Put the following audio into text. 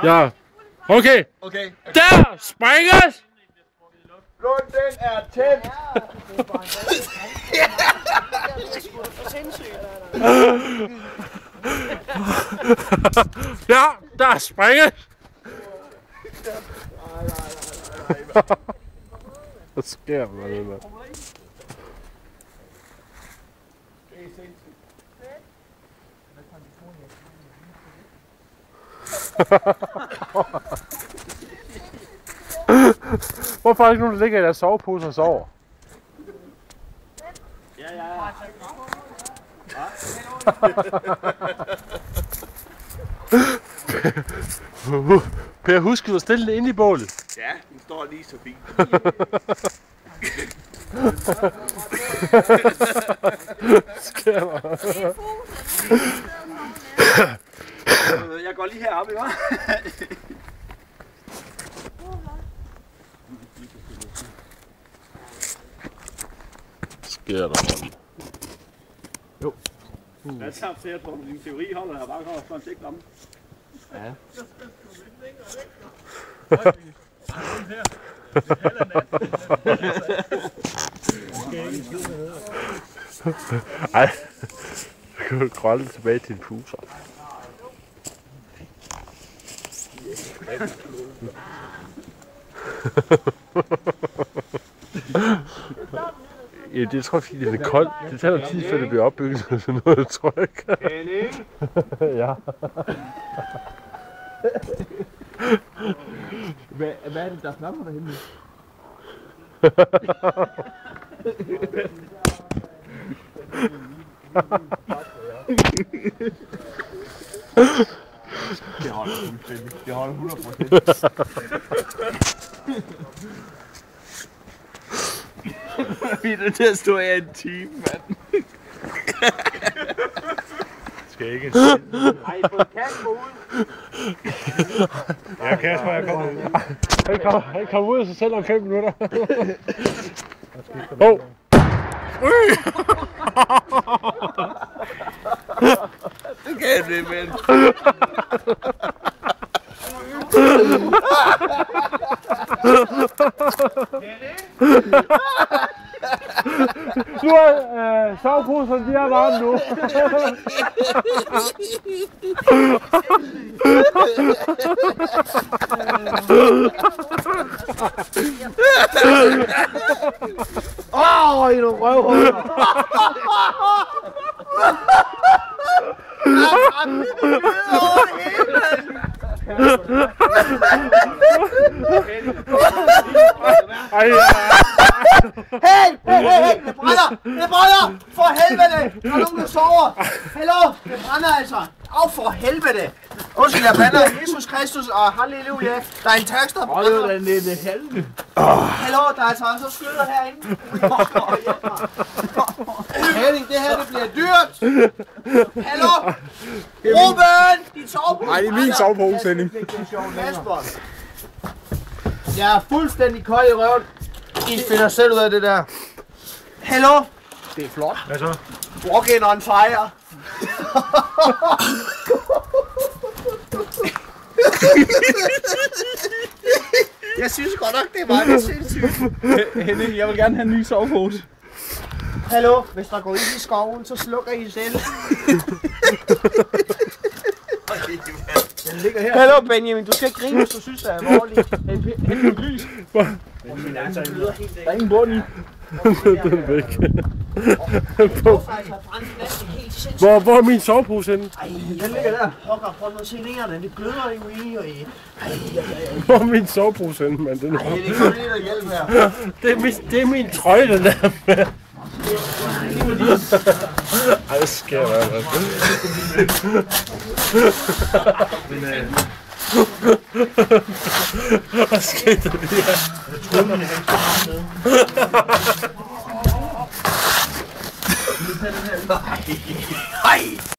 Ja. Okay. Der springes! Lunden er tæt! Ja, der springes! Hvad sker der med det der? Hvorfor er der ikke nogen, der ligger i deres sovepose og sover? Ja. Per, husk du at stille den inde i bålet. Ja, den står lige så fint. Sker der? Jeg går lige heroppe, hva'? Sker der? Jo. Hvad så, jeg tror, din teori holder her bare kommer og tjekke om. Ja. Ej, så kan du krølle tilbage til din puser. Ja, det tror jeg, fordi det er koldt. Det tager noget tid, før det bliver opbygget sådan noget tryk. Henning? Ja. Hvad er det, der snapper derhenne? Det holder fuldstændig. Det holder 100%. Vi er nødt til at stå her en time, mand. Skal ikke? Ej, få en Kasper ud. Ja, Kasper, jeg kommer ud. Han kommer ud af sig selv om 5 minutter. Åh! Det kan jeg det, mand. Nu er soveposerne, de er varme nu. I nogle røvhuller. Ej, Hey! Det brænder! Det brænder! For helvede! Der er nogen, der sover! Hallo! Det brænder altså! Au for helvede! Undskyld, jeg bander Jesus Kristus og halleluja! Der er en tax, der brænder! Det er helvede! Hallo, der er altså så skyder herinde! Henning, det her det bliver dyrt! Hallo! Ruben! Din sovepose! Nej, det er min sovepose, Henning. Kasper! Jeg er fuldstændig kold i røven. I finder selv ud af det der. Hallo? Det er flot. Hvad så? Walk-in on fire. Jeg synes godt nok, det er meget lidt sindssygt. Henning, jeg vil gerne have en ny sovepose. Hallo? Hvis der går ind i skoven, så slukker I selv. Den ligger her. Hallo Benjamin, du skal ikke grine, hvis du synes, det er alvorligt. Hent et lys. Der er ingen bund i. Den er væk. Hvor er min sovepose henne? Ej, den ligger der. Hokker, prøv at se nære, det gløder ikke i. Hvor er min sovepose henne, mand? Den er... Det er kun lidt at hjælpe her. Det er min trøje, den der. Ej, det sker der, mand. Hvad skete der lige her? Ej!